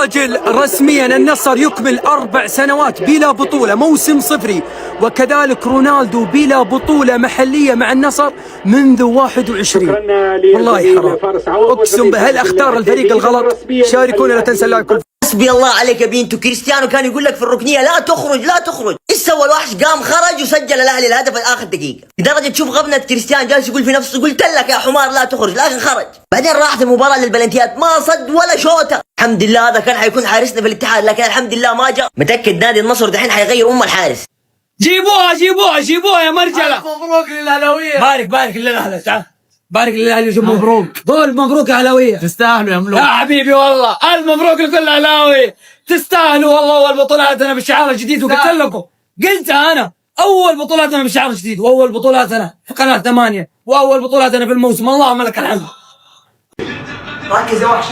راجل رسميا النصر يكمل 4 سنوات بلا بطولة، موسم صفري، وكذلك رونالدو بلا بطولة محلية مع النصر منذ 21. والله حرام، اقسم بهل اختار الفريق الغلط. شاركونا، لا تنسى اللايك. حسبي الله عليك يا بنتو. كريستيانو كان يقول لك في الركنيه لا تخرج لا تخرج، ايش سوى الوحش؟ قام خرج وسجل الاهلي الهدف اخر دقيقه، لدرجه تشوف غبنه كريستيانو جالس يقول في نفسه قلت لك يا حمار لا تخرج، لكن خرج. بعدين راحت المباراه للبلنتيات ما صد ولا شوطه. الحمد لله هذا كان حيكون حارسنا في الاتحاد، لكن الحمد لله ما جاء. متاكد نادي النصر دحين حيغير الحارس. جيبوها يا مرجله. مبروك للاهلاويه. بارك للاهلاويه. تعال بارك للاهلي. مبروك. قول مبروك يا اهلاويه. تستاهلوا يا ملوك يا حبيبي، والله الف مبروك لكل الاهلاوي، تستاهلوا والله. اول بطولاتنا بالشعار الجديد، وقلت لكم قلتها انا، اول بطولاتنا بالشعار الجديد، واول بطولاتنا في قناه 8، واول بطولاتنا في الموسم. اللهم لك الحمد. ركز يا وحش.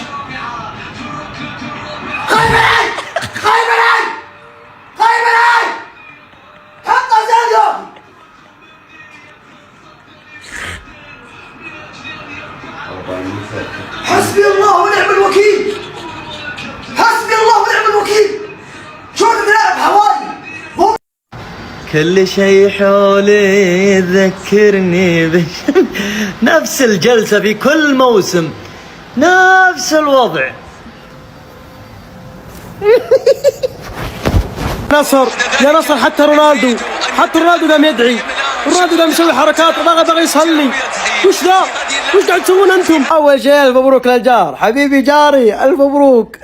خايف علي حط زادو. حسبي الله ونعم الوكيل، حسبي الله ونعم الوكيل. شوف بنلعب حوالي كل شيء حولي يذكرني نفس الجلسة في كل موسم، نفس الوضع. نصر يا نصر، حتى رونالدو قام يدعي، رونالدو قام يسوي حركات، بغى يصلي. وش ذا؟ وش قاعد تسوون انتم؟ اول شيء الف مبروك للجار، حبيبي جاري الف مبروك.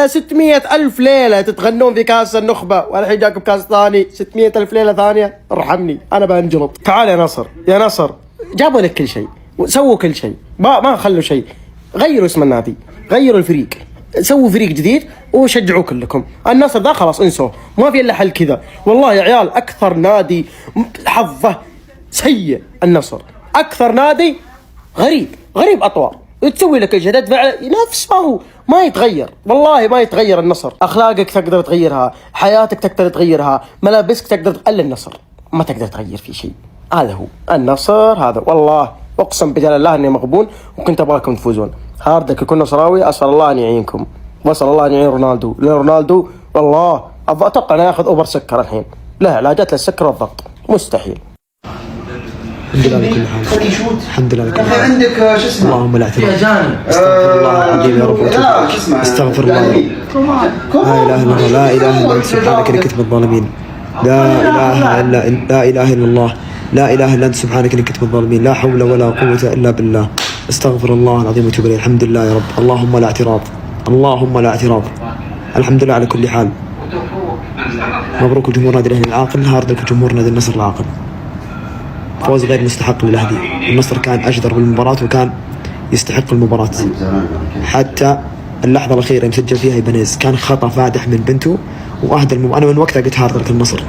600,000 ليله تتغنون في كاس النخبه، والحين جاكم كاس ثاني. 600,000 ليله ثانيه، ارحمني انا بنجلط. تعال يا نصر جابوا لك كل شيء، سووا كل شيء، ما خلوا شيء. غيروا اسم النادي، غيروا الفريق، سووا فريق جديد وشجعوا كلكم. النصر ذا خلاص انسوه، ما في الا حل كذا. والله يا عيال اكثر نادي حظه سيء النصر، اكثر نادي غريب اطوار، تسوي لك شيء تدفع نفس ما هو، ما يتغير. والله ما يتغير النصر. اخلاقك تقدر تغيرها، حياتك تقدر تغيرها، ملابسك تقدر الا النصر ما تقدر تغير فيه شيء. هذا هو النصر هذا. والله اقسم بجلال الله اني مغبون وكنت ابغاكم تفوزون. هاردك يكون نصراوي، اسال الله ان يعينكم، واسال الله ان يعين رونالدو، لان رونالدو والله اتوقع انه ياخذ اوفر سكر الحين، له علاجات للسكر والضغط مستحيل. الحمد لله لكل حال، الحمد لله لكل حال. عندك شو اسمه؟ اللهم لا اعتراف. استغفر الله العظيم يا رب، استغفر الله يا رب. لا اله الا الله، لا اله الا انت سبحانك اني كنت من الظالمين. لا اله الا الله، لا اله الا انت سبحانك اني كنت من الظالمين. لا حول ولا قوه الا بالله. استغفر الله العظيم وتوب اليه. الحمد لله يا رب، اللهم لا اعتراض، اللهم لا اعتراض. الحمد لله على كل حال. مبروك الجمهور نادي الاهلي العاقل، هاردك جمهور نادي النصر العاقل. فوز غير مستحق للاهلي، النصر كان اجدر بالمباراه وكان يستحق المباراه. حتى اللحظه الاخيره مسجل فيها ايبانيز كان خطا فادح من بنتو واهدى انا من وقتها قلت هاردك النصر،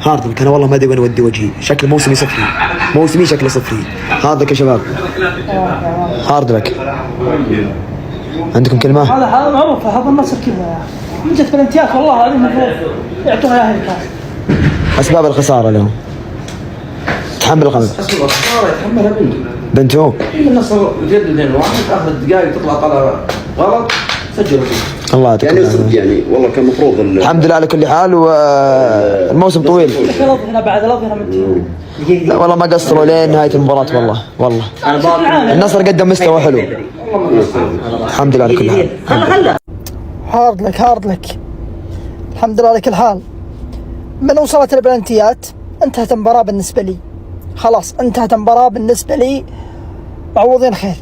هاردك انا والله ما ادري وين اودي وجهي، شكل موسمي صفري، موسمي شكله صفري. هاردك يا شباب، هاردك. عندكم كلمه؟ هذا معروف، هذا النصر كذا من جت بلنتيات والله العظيم المفروض يعطوها الاهلي الكاس. اسباب الخساره لهم تحمل الخمس. اسباب الخساره يتحملها بنتو. النصر جدد 2-1 اخر الدقائق تطلع طلعه غلط سجلوا فيه. الله يعطيك يعني والله كان المفروض الحمد لله على كل حال. والموسم طويل. هنا بعد الاظهره من لا والله ما قصروا لين نهايه المباراه. والله النصر قدم مستوى حلو. الحمد لله على كل حال. هارد لك الحمد لله على كل حال. من وصلت البلنتيات انتهت المباراه بالنسبه لي، خلاص انتهت المباراه بالنسبه لي، معوضين خير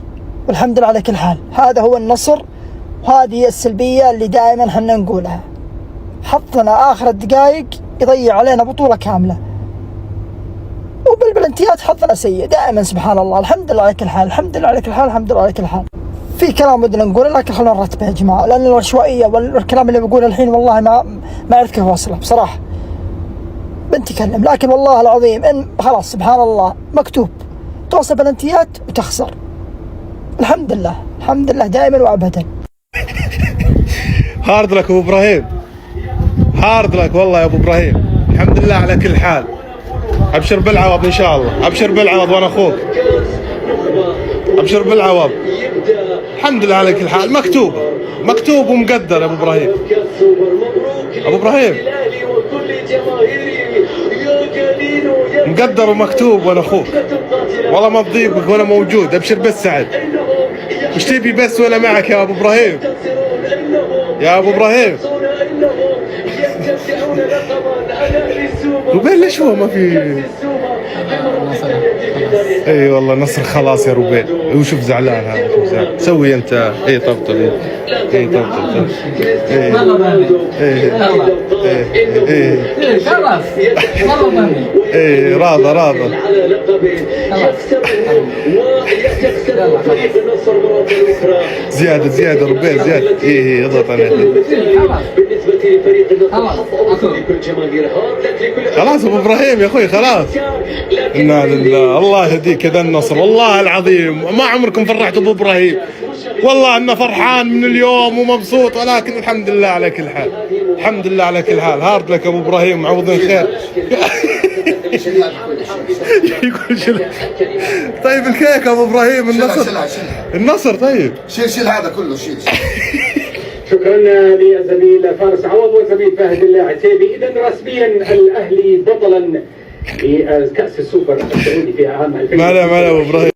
والحمد لله على كل حال. هذا هو النصر، وهذه السلبيه اللي دائما احنا نقولها. حطنا اخر الدقائق يضيع علينا بطوله كامله، وبالبلنتيات حظنا سيء دائما. سبحان الله، الحمد لله على كل حال، الحمد لله على كل حال، الحمد لله على كل حال. في كلام بدنا نقوله لكن خلونا نرتبه يا جماعه، لان العشوائيه والكلام اللي بقوله الحين والله ما اعرف كيف اوصله بصراحه. بنتكلم لكن والله العظيم ان خلاص سبحان الله مكتوب توصل بلنتيات وتخسر. الحمد لله، الحمد لله دائما وابدا. هارد لك ابو ابراهيم، هارد لك والله يا ابو ابراهيم. الحمد لله على كل حال. ابشر بالعوض ان شاء الله، ابشر بالعوض وانا اخوك، ابشر بالعوض. الحمد لله على كل حال، مكتوبه مكتوب ومقدر يا ابو ابراهيم. ابو ابراهيم مقدر ومكتوب وانا اخوك، والله ما بضيقك وانا موجود، ابشر بس سعد. وش تبي بس وانا معك يا ابو ابراهيم؟ يا ابو ابراهيم روبيل ليش هو ما في؟ اي والله نصر خلاص يا روبيل. وشوف زعلان هذا، شوف زعلان. سوي انت اي طبطب، اي طبطب، اي خلاص والله اي راضى. زيادة روبيل زيادة. اي اضغط عليه. خلاص ابو ابراهيم يا اخوي خلاص. انا لله، الله يهديك يا ذا النصر، والله العظيم ما عمركم فرحتوا ابو ابراهيم، والله انه فرحان من اليوم ومبسوط، ولكن الحمد لله على كل حال، الحمد لله على كل حال. هارد لك ابو ابراهيم، معوضين خير. يقول شيل. طيب الكيك ابو ابراهيم، النصر طيب شيل هذا كله شيل. شكرا للزميل فارس عوض والزميل فهد العتيبي. اذا رسميا الاهلي بطلا لكاس السوبر السعودي في عام 2000. ما ابو ابراهيم.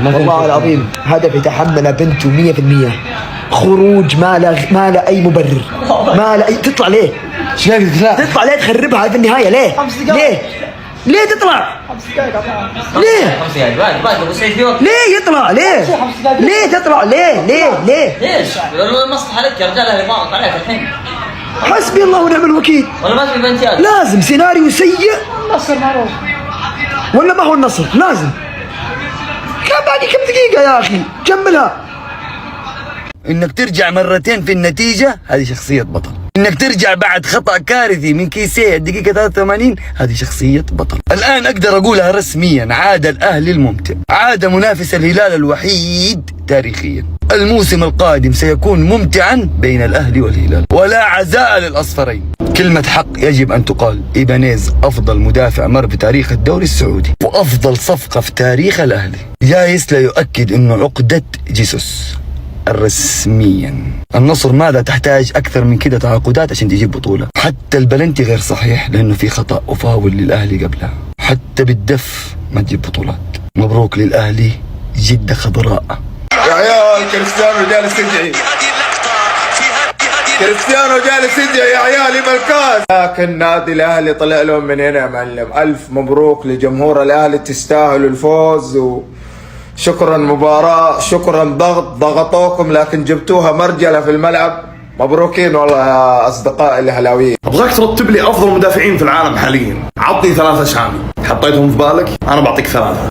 والله العظيم هدف يتحمله بنته 100%. خروج ما له اي مبرر، ما له اي. تطلع ليه؟ تطلع ليه تخربها في النهايه؟ ليه تطلع؟ ليه يطلع؟ ليه تطلع؟ ليه؟ ليش؟ المصلحة لك يا رجال، الاهلي ضاغط عليك الحين. حسبي الله ونعم الوكيل. ولا ما في بنتيات؟ لازم سيناريو سيء. النصر معروف ولا ما هو النصر؟ لازم. كان باقي كم دقيقة يا أخي، كملها. إنك ترجع مرتين في النتيجة هذه شخصية بطل. إنك ترجع بعد خطأ كارثي من كيسيه الدقيقة 83 هذه شخصية بطل. الآن أقدر أقولها رسميا، عاد الأهلي الممتع، عاد منافس الهلال الوحيد تاريخيا. الموسم القادم سيكون ممتعا بين الأهلي والهلال، ولا عزاء للأصفرين. كلمة حق يجب أن تقال، إيبانيز أفضل مدافع مر في تاريخ الدوري السعودي، وأفضل صفقة في تاريخ الأهلي. جايس لا يؤكد أنه عقدة جيسوس رسميا. النصر ماذا تحتاج أكثر من كده تعاقدات عشان تجيب بطولة؟ حتى البلنتي غير صحيح لأنه في خطأ وفاول للأهلي قبلها. حتى بالدف ما تجيب بطولات. مبروك للأهلي، جدة خضراء. يا عيال كريستيانو جالس يدعي، كريستيانو جالس يدعي يا عيال يبقى الكاس. لكن نادي الاهلي طلع لهم من هنا يا معلم. الف مبروك لجمهور الاهلي، تستاهلوا الفوز. وشكرا مباراة، شكرا ضغطوكم لكن جبتوها مرجلة في الملعب. مبروكين والله يا اصدقائي الاهلاويين. ابغاك ترتب لي افضل مدافعين في العالم حاليا، عطني 3 اسامي حطيتهم في بالك، انا بعطيك 3.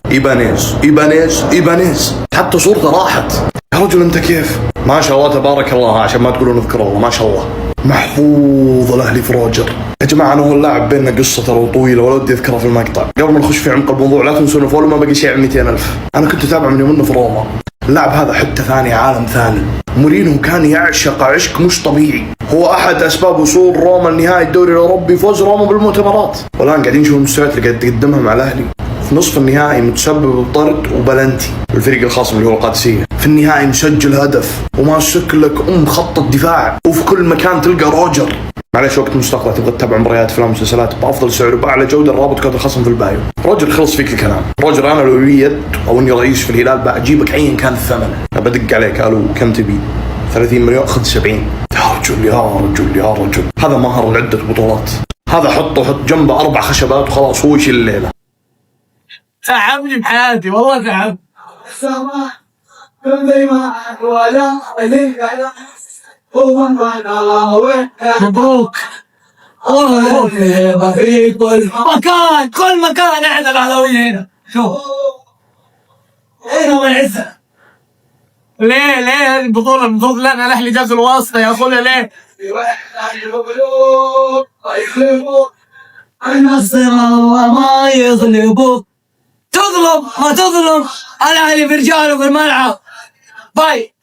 ايبانيز حتى صورته راحت. يا رجل انت كيف؟ ما شاء الله تبارك الله، عشان ما تقولون اذكر الله، ما شاء الله. محفوظ الاهلي في روجر. يا جماعه انا واللاعب بيننا قصه ترى طويله ولا ودي اذكرها في المقطع. قبل ما نخش في عمق الموضوع لا تنسون فولو، ما بقي شيء عن 200,000. انا كنت اتابع من يوم انه في روما. اللاعب هذا حته ثانيه، عالم ثاني. مورينو كان يعشق عشق مش طبيعي، هو احد اسباب وصول روما لنهائي الدوري الاوروبي، فوز روما بالمؤتمرات. والان قاعدين نشوف المستويات اللي قاعد تقدمها مع الاهلي. في نصف النهائي متسبب بطرد وبلنتي الفريق الخصم اللي هو القادسيه، في النهائي مسجل هدف وماسك لك خط الدفاع، وفي كل مكان تلقى روجر. معلش وقت مستقبل تبغى تتابع مباريات افلام ومسلسلات بافضل سعر وباعلى جوده، الرابط كود الخصم في البايو. روجر خلص فيك الكلام. روجر انا لو لي يد او اني رئيس في الهلال بجيبك ايا كان الثمن، بدق عليك قالوا كم تبي؟ 30 مليون، خذ 70. يا رجل هذا مهر لعده بطولات. هذا حط جنبه 4 خشبات وخلاص هو يشيل الليله. تعبني بحياتي والله تعب. مبروك والله في كل مكان احنا الاهلاويين هنا. شوف هنا العزة، ليه هذه البطولة المفروض لنا الاهلي جاز الواسطة يا اخويا ليه؟ النصر الله ما يغلبك تظلم ما تظلم الاهلي في رجاله في الملعب باي.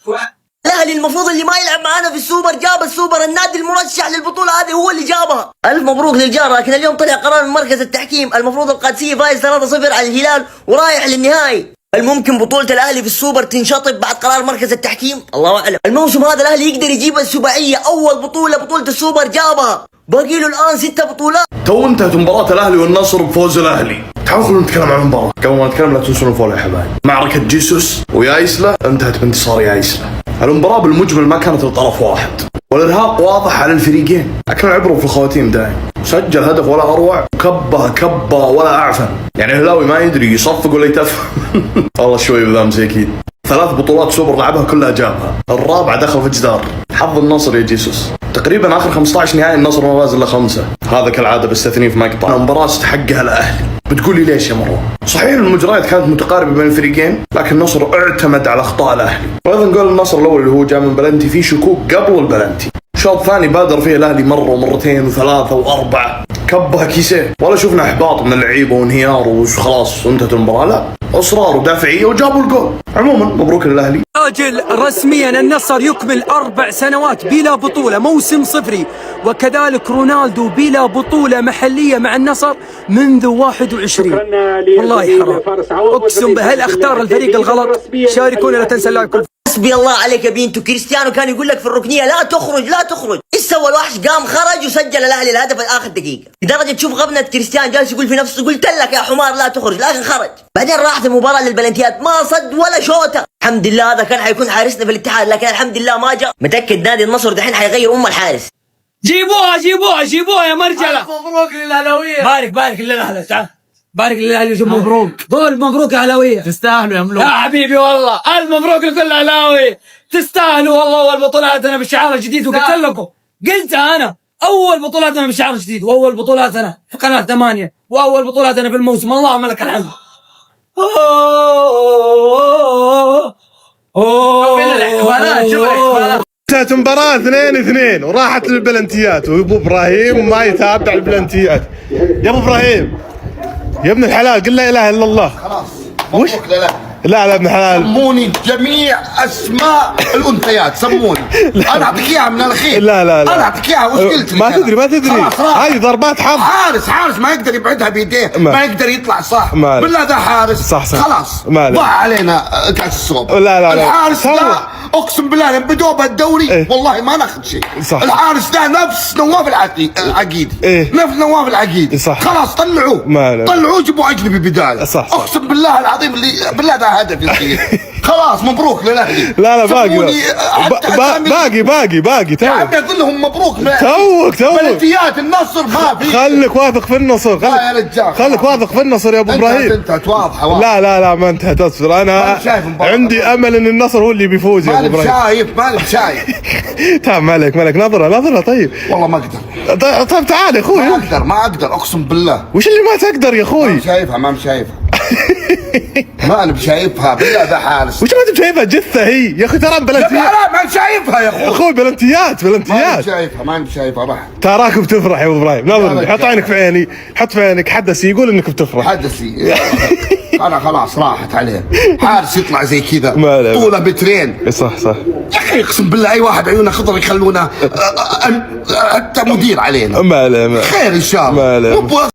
الاهلي المفروض اللي ما يلعب معانا في السوبر جاب السوبر، النادي المرشح للبطولة هذه هو اللي جابها. الف مبروك للجار، لكن اليوم طلع قرار من مركز التحكيم، المفروض القادسية فايز 3-0 على الهلال ورايح للنهائي. هل ممكن بطولة الاهلي في السوبر تنشطب بعد قرار مركز التحكيم؟ الله اعلم. الموسم هذا الاهلي يقدر يجيب السباعية، اول بطولة السوبر جابها، باقي له الان 6 بطولات. تو انتهت مباراة الاهلي والنصر بفوز الاهلي. تعالوا خلونا نتكلم عن المباراة. قبل ما نتكلم لا تنسون الفول يا حبايب. معركة جيسوس ويايسلا انتهت بانتصار يايسلا. المباراة بالمجمل ما كانت لطرف واحد، والارهاق واضح على الفريقين، لكن العبرة في الخواتيم دايم. سجل هدف ولا اروع، كبه ولا اعفن، يعني الهلاوي ما يدري يصفق ولا يتفهم. والله شوي بذا مساكين. 3 بطولات سوبر لعبها كلها جابها، الرابعة دخل في جدار. حظ النصر يا جيسوس، تقريبا اخر 15 نهائي النصر ما فاز الا 5، هذا كالعادة بستثنين في مقطع. المباراة استحقها الاهلي. بتقولي ليش يا مروان؟ صحيح المجريات كانت متقاربة بين الفريقين، لكن النصر اعتمد على اخطاء الاهلي. وايضا جول النصر الاول اللي هو جاء من بلنتي فيه شكوك قبل البلنتي. شوط ثاني بادر فيه الاهلي مرة ومرتين وثلاثة واربعة، كبها كيسين، ولا شفنا احباط من اللعيبة وانهيار وخلاص انتهت المباراة، لا اصرار ودافعية وجابوا الجول. عموما مبروك للاهلي. راجل رسميا النصر يكمل 4 سنوات بلا بطولة، موسم صفري، وكذلك رونالدو بلا بطولة محلية مع النصر منذ 21. والله حرام، اقسم هل اختار الفريق الغلط؟ شاركونا، لا تنسى اللايك. حسبي الله عليك يا بنتو. كريستيانو كان يقول لك في الركنيه لا تخرج. ايش سوى الوحش؟ قام خرج وسجل الاهلي الهدف في اخر دقيقه، لدرجه تشوف غبنه كريستيانو جالس يقول في نفسه قلت لك يا حمار لا تخرج، لكن خرج. بعدين راحت المباراه للبلنتيات، ما صد ولا شوطه. الحمد لله هذا كان حيكون حارسنا في الاتحاد، لكن الحمد لله ما جاء. متاكد نادي النصر دحين حيغير الحارس. جيبوها يا مرجله. مبروك للاهلاويه. بارك للاهلاويه. تعال بارك للاهلي. مبروك، قول مبروك يا اهلاويه، تستاهلوا يا ملوك. يا حبيبي والله الف مبروك لكل اهلاوي، تستاهلوا والله. اول بطولاتنا بالشعار الجديد، وقلت لكم قلتها انا، اول بطولاتنا بالشعار الجديد، واول بطولاتنا في قناه 8، واول بطولاتنا في الموسم. اللهم لك الحمد. انتهت مباراة 2-2 وراحت للبلنتيات، وابو ابراهيم ما يتابع البلنتيات. يا ابو ابراهيم يا ابن الحلال قل لا اله الا الله. خلاص وش؟ لا ابن حلال، سموني جميع اسماء الانثيات، سموني. انا اعطيك اياها من الاخير. لا انا اعطيك اياها. وش قلت؟ ما تدري هذه ضربات حظ. حارس ما يقدر يبعدها بيديه، ما يقدر يطلع صح. بالله ذا حارس صح. خلاص ضاع علينا كاس السوبر. لا الحارس لا اقسم بالله بدوا بالدوري والله ما ناخذ شيء. الحارس ده نفس نواف العقيدي. نفس نواف العقيدي. خلاص طلعوه جيبوا اجنبي بدايه. اقسم بالله العظيم اللي بالله ده هدف يصير. خلاص مبروك للاهلي. لا باقي يا عمي اقول لهم مبروك. توك بلنتيات النصر ما في. خليك واثق في النصر. لا يا رجال خليك واثق في النصر يا ابو ابراهيم. انتهت واضحه. لا ما انتهت. اصبر، انا عندي امل ان النصر هو اللي بيفوز يا ابو ابراهيم. مالك شايف. تعال مالك نظره. طيب والله ما اقدر. طيب تعال يا اخوي. ما اقدر اقسم بالله. وش اللي ما تقدر يا اخوي؟ ما مش شايفها ما انا بشايفها بالله ذا حارس. وش ما انت شايفها؟ جثه هي يا اخي، ترى بلنتيات. لا ما شايفها يا اخوي. بلنتيات ما انا بشايفها. راح تراك بتفرح يا ابو ابراهيم. نظرني، حط عينك في عيني، حط في عينك. حدثي يقول انك بتفرح. حدثي انا خلاص راحت عليه. حارس يطلع زي كذا طوله بترين. صح يا اخي اقسم بالله اي واحد عيونه خضر يخلونه انت مدير علينا. ما خير ان شاء الله.